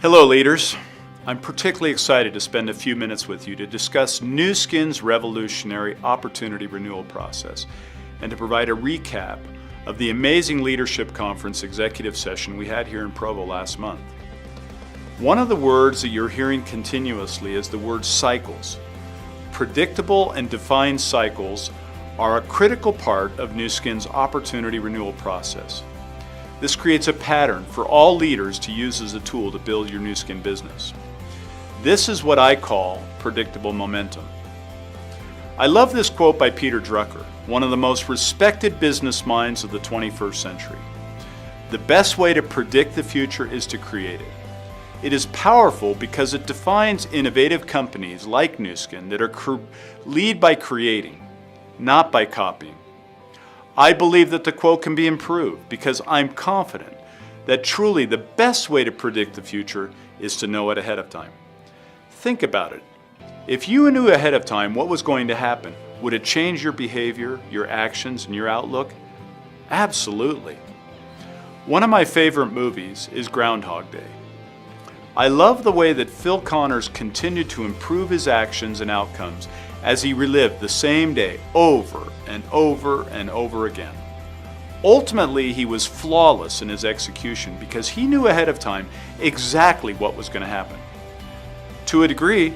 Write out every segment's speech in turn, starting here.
Hello leaders. I'm particularly excited to spend a few minutes with you to discuss Nu Skin's revolutionary opportunity renewal process and to provide a recap of the amazing leadership conference executive session we had here in Provo last month. One of the words that you're hearing continuously is the word cycles. Predictable and defined cycles are a critical part of Nu Skin's opportunity renewal process. This creates a pattern for all leaders to use as a tool to build your Nu Skin business. This is what I call predictable momentum. I love this quote by Peter Drucker, one of the most respected business minds of the 21st century. The best way to predict the future is to create it. It is powerful because it defines innovative companies like Nu Skin that lead by creating, not by copying. I believe that the quote can be improved because I'm confident that truly the best way to predict the future is to know it ahead of time. Think about it. If you knew ahead of time what was going to happen, would it change your behavior, your actions, and your outlook? Absolutely. One of my favorite movies is Groundhog Day. I love the way that Phil Connors continued to improve his actions and outcomes as he relived the same day over and over and over again. Ultimately, he was flawless in his execution because he knew ahead of time exactly what was going to happen. To a degree,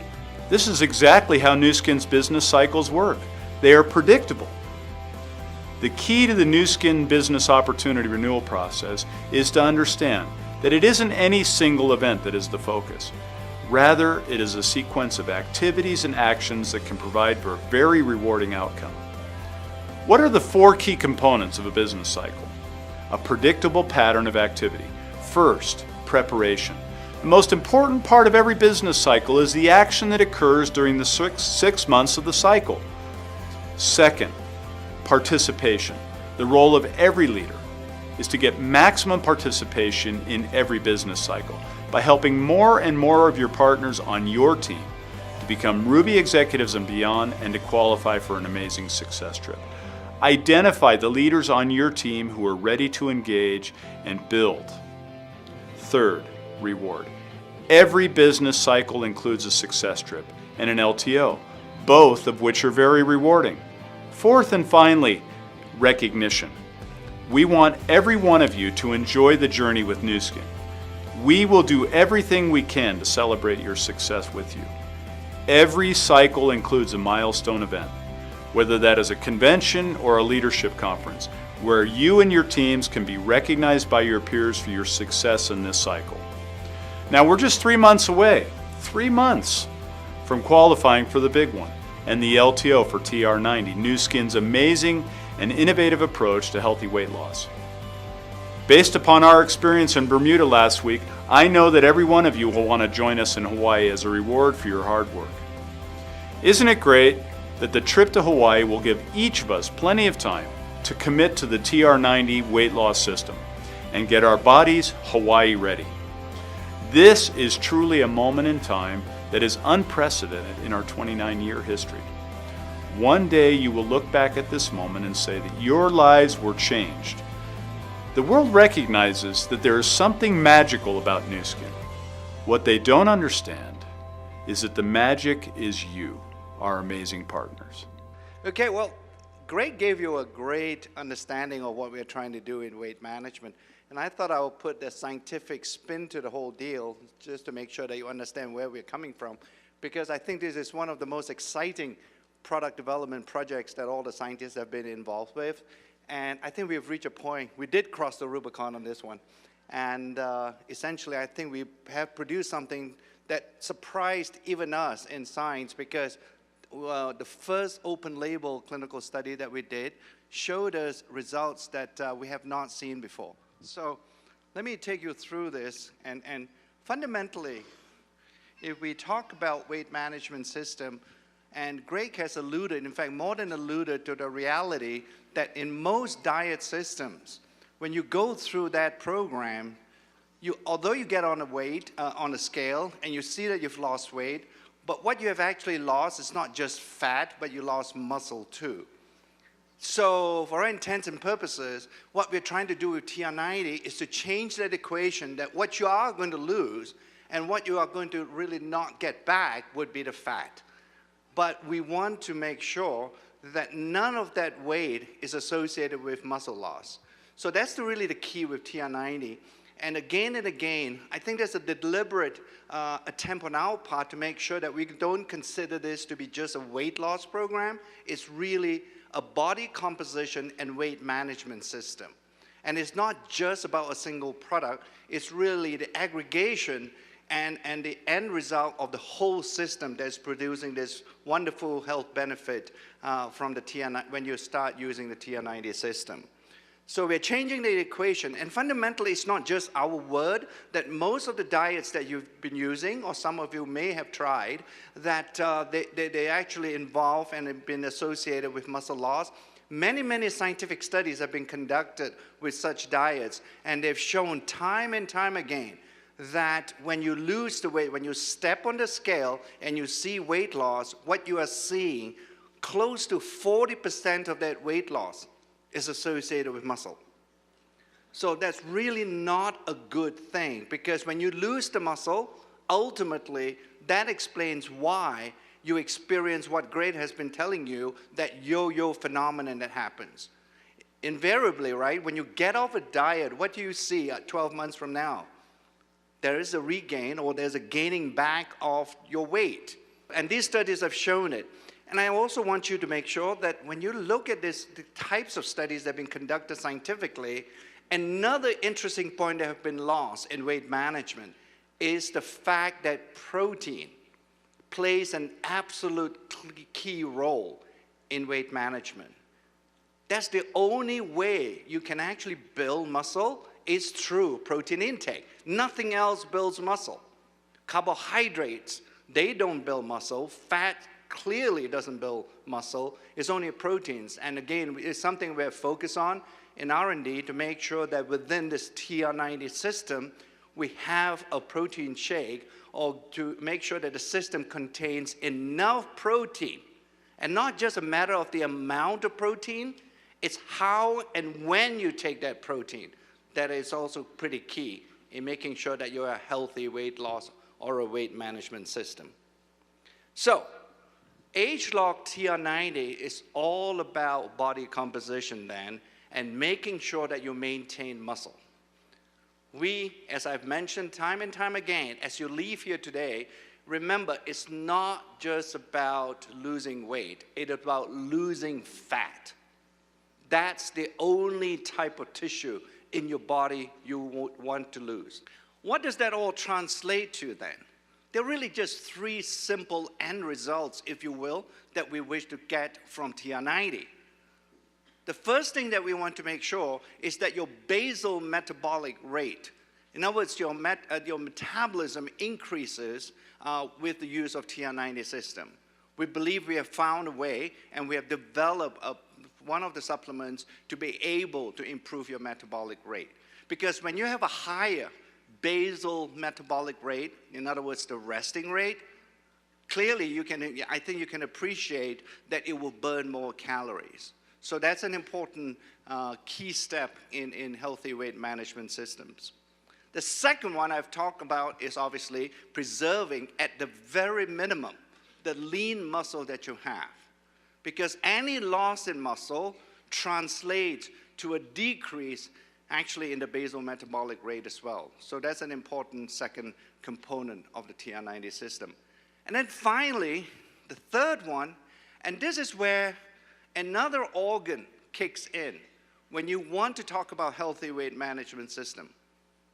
this is exactly how Nu Skin's business cycles work. They are predictable. The key to the Nu Skin business opportunity renewal process is to understand that it isn't any single event that is the focus. Rather, it is a sequence of activities and actions that can provide for a very rewarding outcome. What are the four key components of a business cycle? A predictable pattern of activity. First, preparation. The most important part of every business cycle is the action that occurs during the six months of the cycle. Second, participation. The role of every leader is to get maximum participation in every business cycle by helping more and more of your partners on your team to become Ruby executives and beyond and to qualify for an amazing success trip. Identify the leaders on your team who are ready to engage and build. Third, reward. Every business cycle includes a success trip and an LTO, both of which are very rewarding. Fourth and finally, recognition. We want every one of you to enjoy the journey with Nu Skin. We will do everything we can to celebrate your success with you. Every cycle includes a milestone event, whether that is a convention or a leadership conference, where you and your teams can be recognized by your peers for your success in this cycle. Now we're just 3 months away, 3 months from qualifying for the big one and the LTO for TR90, Nu Skin's amazing and innovative approach to healthy weight loss. Based upon our experience in Bermuda last week, I know that every one of you will want to join us in Hawaii as a reward for your hard work. Isn't it great that the trip to Hawaii will give each of us plenty of time to commit to the TR90 weight loss system and get our bodies Hawaii ready? This is truly a moment in time that is unprecedented in our 29-year history. One day you will look back at this moment and say that your lives were changed. The world recognizes that there is something magical about Nu Skin. What they don't understand is that the magic is you, our amazing partners. Okay, well, Greg gave you a great understanding of what we're trying to do in weight management. And I thought I would put a scientific spin to the whole deal just to make sure that you understand where we're coming from. Because I think this is one of the most exciting product development projects that all the scientists have been involved with. And I think we've reached a point, we did cross the Rubicon on this one. And essentially, I think we have produced something that surprised even us in science because the first open label clinical study that we did showed us results that we have not seen before. So let me take you through this. And fundamentally, if we talk about weight management system, and Greg has alluded, in fact, more than alluded to the reality that in most diet systems, when you go through that program, although you get on a weight, on a scale, and you see that you've lost weight, but what you have actually lost is not just fat, but you lost muscle too. So for all intents and purposes, what we're trying to do with TR90 is to change that equation that what you are going to lose And what you are going to really not get back would be the fat. But we want to make sure that none of that weight is associated with muscle loss. So that's really the key with TR90. And again, I think there's a deliberate attempt on our part to make sure that we don't consider this to be just a weight loss program. It's really a body composition and weight management system. And it's not just about a single product. It's really the aggregation and the end result of the whole system that's producing this wonderful health benefit from the TR90 when you start using the TR90 system. So we're changing the equation, and fundamentally it's not just our word, that most of the diets that you've been using, or some of you may have tried, that they actually involve and have been associated with muscle loss. Many scientific studies have been conducted with such diets, and they've shown time and time again that when you lose the weight, when you step on the scale and you see weight loss, what you are seeing, close to 40% of that weight loss is associated with muscle. So that's really not a good thing, because when you lose the muscle, ultimately that explains why you experience what Greg has been telling you, that yo-yo phenomenon that happens. Invariably, right, when you get off a diet, what do you see 12 months from now? There is a regain, or there's a gaining back of your weight. And these studies have shown it. And I also want you to make sure that when you look at the types of studies that have been conducted scientifically, another interesting point that have been lost in weight management is the fact that protein plays an absolute key role in weight management. That's the only way you can actually build muscle is through protein intake. Nothing else builds muscle. Carbohydrates, they don't build muscle. Fat clearly doesn't build muscle. It's only proteins. And again, it's something we're focused on in R&D to make sure that within this TR90 system, we have a protein shake, or to make sure that the system contains enough protein. And not just a matter of the amount of protein, it's how and when you take that protein that is also pretty key in making sure that you're a healthy weight loss or a weight management system. So, age-locked TR90 is all about body composition then, and making sure that you maintain muscle. We, as I've mentioned time and time again, as you leave here today, remember, it's not just about losing weight, it's about losing fat. That's the only type of tissue in your body you would want to lose. What does that all translate to then? There are really just three simple end results, if you will, that we wish to get from TR90. The first thing that we want to make sure is that your basal metabolic rate, in other words, your metabolism increases with the use of TR90 system. We believe we have found a way, and we have developed one of the supplements to be able to improve your metabolic rate. Because when you have a higher basal metabolic rate, in other words, the resting rate, clearly I think you can appreciate that it will burn more calories. So that's an important key step in healthy weight management systems. The second one I've talked about is obviously preserving at the very minimum the lean muscle that you have. Because any loss in muscle translates to a decrease actually in the basal metabolic rate as well. So that's an important second component of the TR90 system. And then finally, the third one, and this is where another organ kicks in when you want to talk about healthy weight management system,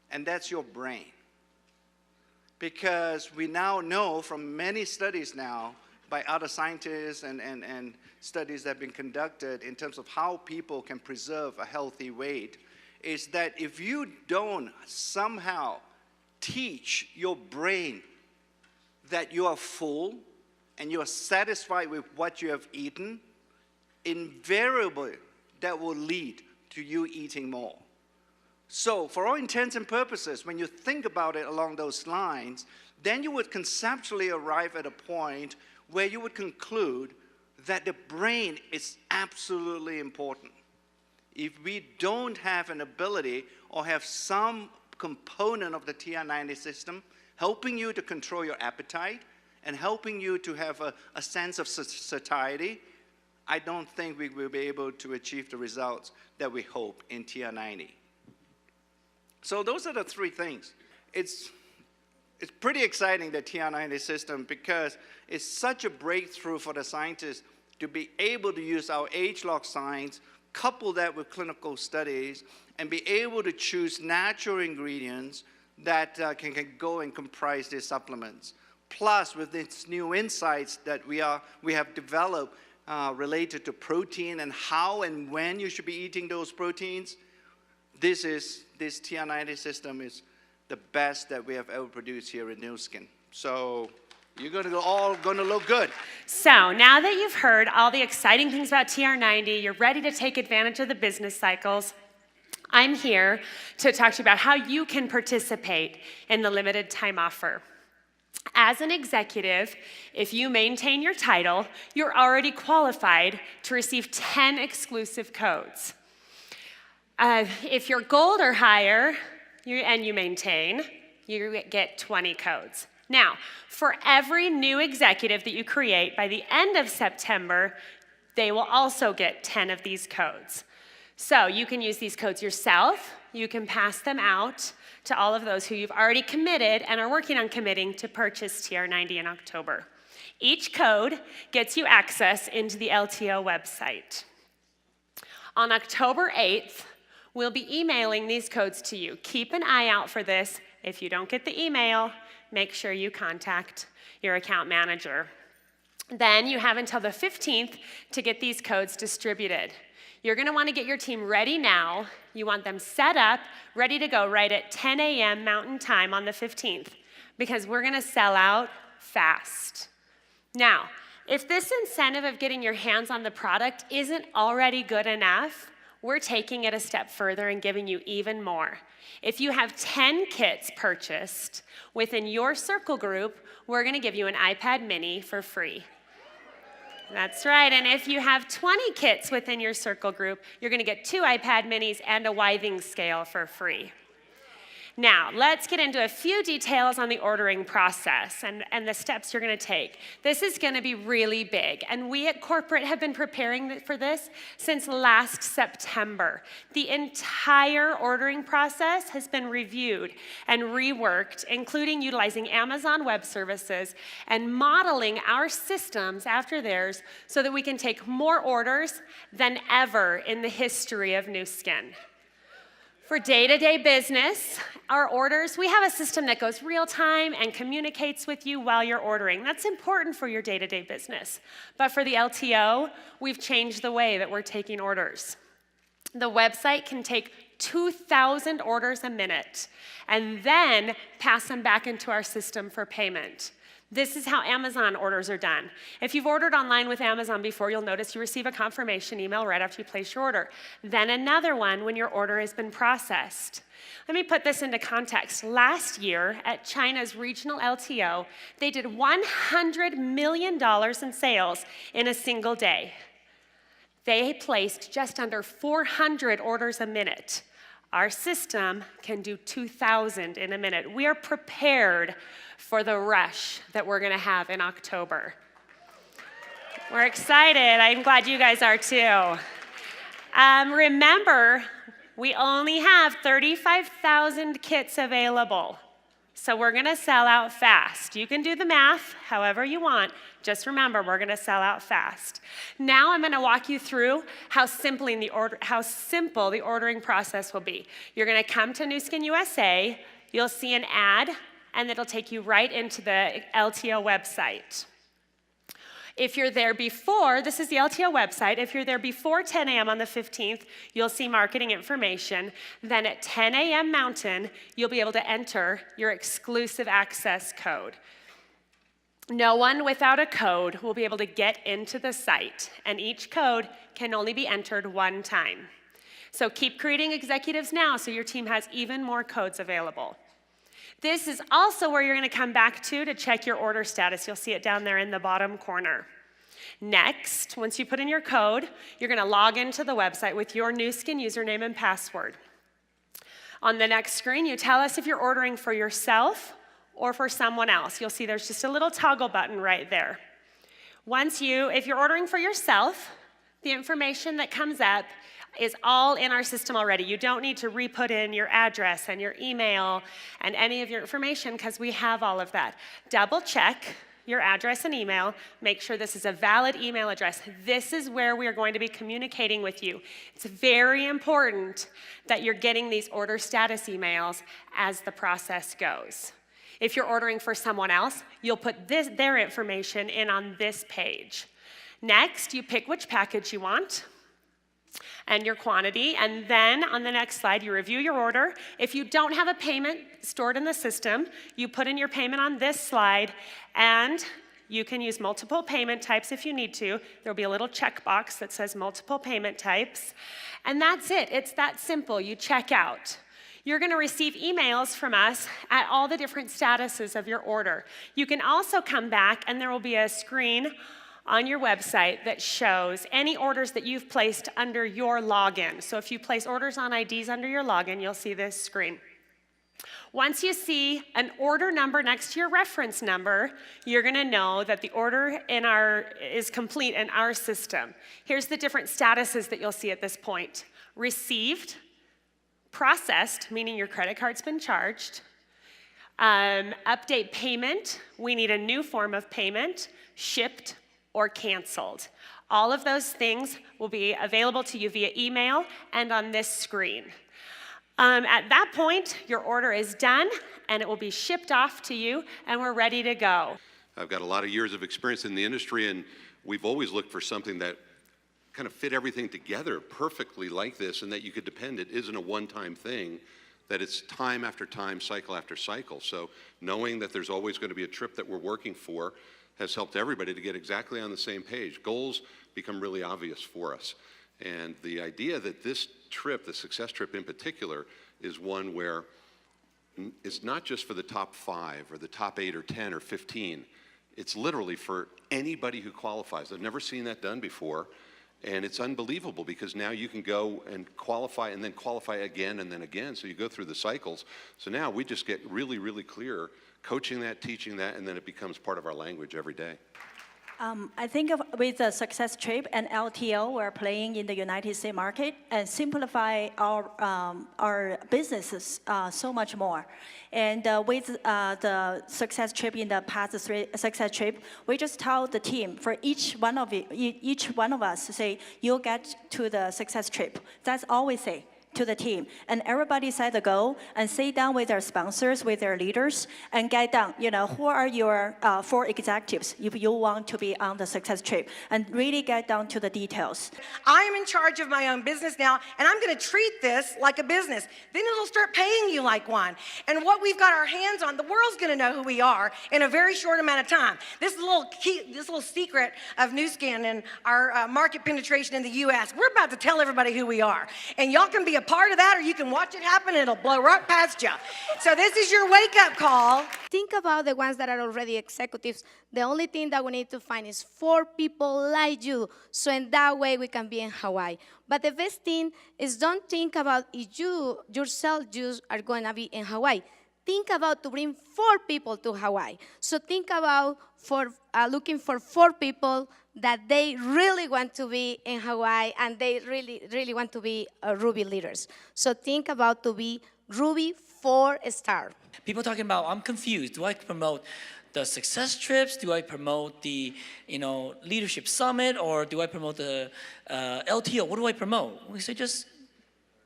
and that's your brain. Because we now know from many studies now by other scientists and studies that have been conducted in terms of how people can preserve a healthy weight, is that if you don't somehow teach your brain that you are full and you are satisfied with what you have eaten, invariably that will lead to you eating more. So for all intents and purposes, when you think about it along those lines, then you would conceptually arrive at a point where you would conclude that the brain is absolutely important. If we don't have an ability or have some component of the TR90 system, helping you to control your appetite and helping you to have a sense of satiety, I don't think we will be able to achieve the results that we hope in TR90. So those are the three things. It's pretty exciting, the TR90 system, because it's such a breakthrough for the scientists to be able to use our age-lock science, couple that with clinical studies, and be able to choose natural ingredients that can go and comprise these supplements. Plus, with these new insights that we have developed related to protein and how and when you should be eating those proteins, this TR90 system is the best that we have ever produced here at Nu Skin. So you're all going to look good. So now that you've heard all the exciting things about TR90, you're ready to take advantage of the business cycles, I'm here to talk to you about how you can participate in the limited time offer. As an executive, if you maintain your title, you're already qualified to receive 10 exclusive codes. If you're gold or higher, and you maintain, you get 20 codes. Now, for every new executive that you create by the end of September, they will also get 10 of these codes. So you can use these codes yourself, you can pass them out to all of those who you've already committed and are working on committing to purchase TR90 in October. Each code gets you access into the LTO website. On October 8th, we'll be emailing these codes to you. Keep an eye out for this. If you don't get the email, make sure you contact your account manager. Then you have until the 15th to get these codes distributed. You're going to want to get your team ready now. You want them set up, ready to go right at 10 a.m. Mountain Time on the 15th, because we're going to sell out fast. Now, if this incentive of getting your hands on the product isn't already good enough, we're taking it a step further and giving you even more. If you have 10 kits purchased within your circle group, we're going to give you an iPad mini for free. That's right, and if you have 20 kits within your circle group, you're going to get 2 iPad minis and a Withing scale for free. Now, let's get into a few details on the ordering process and the steps you're going to take. This is going to be really big, and we at corporate have been preparing for this since last September. The entire ordering process has been reviewed and reworked, including utilizing Amazon Web Services and modeling our systems after theirs so that we can take more orders than ever in the history of Nu Skin. For day-to-day business, our orders, we have a system that goes real time and communicates with you while you're ordering. That's important for your day-to-day business. But for the LTO, we've changed the way that we're taking orders. The website can take 2,000 orders a minute and then pass them back into our system for payment. This is how Amazon orders are done. If you've ordered online with Amazon before, you'll notice you receive a confirmation email right after you place your order. Then another one when your order has been processed. Let me put this into context. Last year at China's regional LTO, they did $100 million in sales in a single day. They placed just under 400 orders a minute. Our system can do 2,000 in a minute. We are prepared for the rush that we're going to have in October. We're excited. I'm glad you guys are too. Remember, we only have 35,000 kits available. So we're going to sell out fast. You can do the math however you want. Just remember, we're going to sell out fast. Now I'm going to walk you through how simple the ordering process will be. You're going to come to Nu Skin USA. You'll see an ad, and it'll take you right into the LTO website. If you're there before, this is the LTO website. If you're there before 10 a.m. on the 15th, you'll see marketing information. Then at 10 a.m. Mountain, you'll be able to enter your exclusive access code. No one without a code will be able to get into the site, and each code can only be entered one time. So keep creating executives now so your team has even more codes available. This is also where you're going to come back to check your order status. You'll see it down there in the bottom corner. Next, once you put in your code, you're going to log into the website with your Nu Skin username and password. On the next screen, you tell us if you're ordering for yourself or for someone else. You'll see there's just a little toggle button right there. If you're ordering for yourself, the information that comes up is all in our system already. You don't need to re-put in your address and your email and any of your information because we have all of that. Double check your address and email. Make sure this is a valid email address. This is where we are going to be communicating with you. It's very important that you're getting these order status emails as the process goes. If you're ordering for someone else, you'll put their information in on this page. Next, you pick which package you want and your quantity, and then on the next slide, you review your order. If you don't have a payment stored in the system, you put in your payment on this slide, and you can use multiple payment types if you need to. There'll be a little checkbox that says multiple payment types, and that's it. It's that simple. You check out. You're going to receive emails from us at all the different statuses of your order. You can also come back, and there will be a screen on your website that shows any orders that you've placed under your login. So if you place orders on IDs under your login, you'll see this screen. Once you see an order number next to your reference number, you're going to know that the order is complete in our system. Here's the different statuses that you'll see at this point. Received, processed, meaning your credit card's been charged, update payment, we need a new form of payment, shipped, or canceled. All of those things will be available to you via email and on this screen. At that point, your order is done and it will be shipped off to you and we're ready to go. I've got a lot of years of experience in the industry and we've always looked for something that kind of fit everything together perfectly like this and that you could depend. It isn't a one-time thing, that it's time after time, cycle after cycle. So knowing that there's always going to be a trip that we're working for has helped everybody to get exactly on the same page. Goals become really obvious for us. And the idea that this trip, the success trip in particular, is one where it's not just for the top 5 or the top 8 or 10 or 15. It's literally for anybody who qualifies. I've never seen that done before. And it's unbelievable because now you can go and qualify and then qualify again and then again. So you go through the cycles. So now we just get really, really clear coaching that, teaching that, and then it becomes part of our language every day. I think with the success trip and LTO, we're playing in the United States market and simplify our businesses so much more. And with the success trip in the past 3 success trip, we just tell the team for each one of us to say, you'll get to the success trip. That's all we say to the team. And everybody set the goal and sit down with their sponsors, with their leaders, and get down, who are your 4 executives if you want to be on the success trip, and really get down to the details. I am in charge of my own business now, and I'm going to treat this like a business. Then it'll start paying you like one. And what we've got our hands on, the world's going to know who we are in a very short amount of time. This little secret of Nu Skin and our market penetration in the U.S., we're about to tell everybody who we are. And y'all can be a part of that, or you can watch it happen and it'll blow right past you. So this is your wake-up call. Think about the ones that are already executives. The only thing that we need to find is 4 people like you, so in that way we can be in Hawaii. But the best thing is, don't think about if you yourself are going to be in Hawaii. Think about to bring 4 people to Hawaii. So think about looking for 4 people that they really want to be in Hawaii and they really, really want to be Ruby leaders. So think about to be Ruby 4-star. People talking about, I'm confused. Do I promote the success trips? Do I promote the leadership summit? Or do I promote the LTO? What do I promote? We say just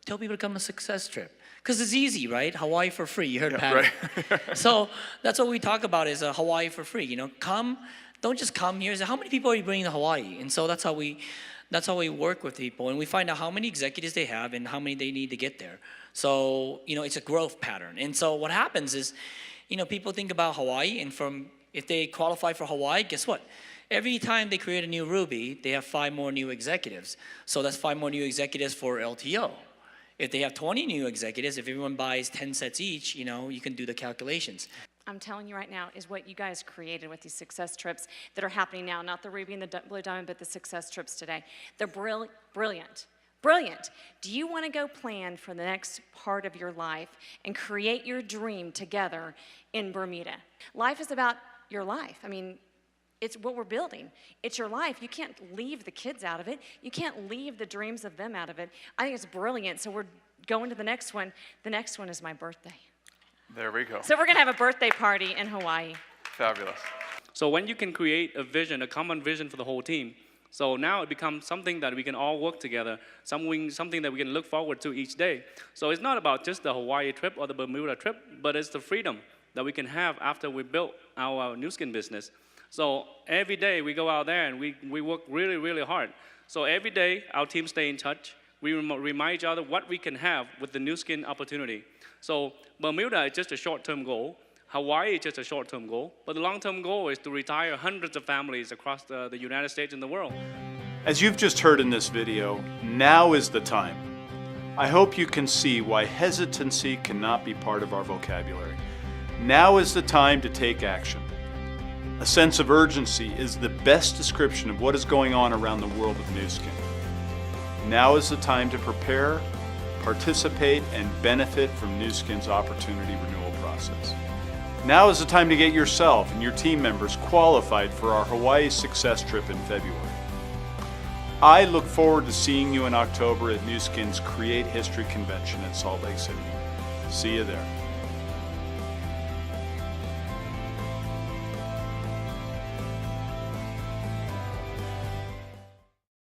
tell people to come a success trip. Because it's easy, right? Hawaii for free. You heard Pat. Right. So that's what we talk about is Hawaii for free. Come. Don't just come here. Say, how many people are you bringing to Hawaii? And so that's how we work with people, and we find out how many executives they have and how many they need to get there. So it's a growth pattern. And so what happens is, people think about Hawaii, and if they qualify for Hawaii, guess what? Every time they create a new Ruby, they have 5 more new executives. So that's 5 more new executives for LTO. If they have 20 new executives, if everyone buys 10 sets each, you can do the calculations. I'm telling you right now is what you guys created with these success trips that are happening now, not the Ruby and the Blue Diamond, but the success trips today. They're brilliant. Brilliant. Do you want to go plan for the next part of your life and create your dream together in Bermuda? Life is about your life. I mean, it's what we're building. It's your life. You can't leave the kids out of it. You can't leave the dreams of them out of it. I think it's brilliant. So we're going to the next one. The next one is my birthday. There we go. So we're going to have a birthday party in Hawaii. Fabulous. So when you can create a vision, a common vision for the whole team, so now it becomes something that we can all work together, something that we can look forward to each day. So it's not about just the Hawaii trip or the Bermuda trip, but it's the freedom that we can have after we built our Nu Skin business. So every day we go out there and we work really, really hard. So every day our team stay in touch. We remind each other what we can have with the Nu Skin opportunity. So Bermuda is just a short-term goal. Hawaii is just a short-term goal. But the long-term goal is to retire hundreds of families across the United States and the world. As you've just heard in this video, now is the time. I hope you can see why hesitancy cannot be part of our vocabulary. Now is the time to take action. A sense of urgency is the best description of what is going on around the world with Nu Skin. Now is the time to prepare, participate, and benefit from Nu Skin's opportunity renewal process. Now is the time to get yourself and your team members qualified for our Hawaii success trip in February. I look forward to seeing you in October at Nu Skin's Create History Convention in Salt Lake City. See you there.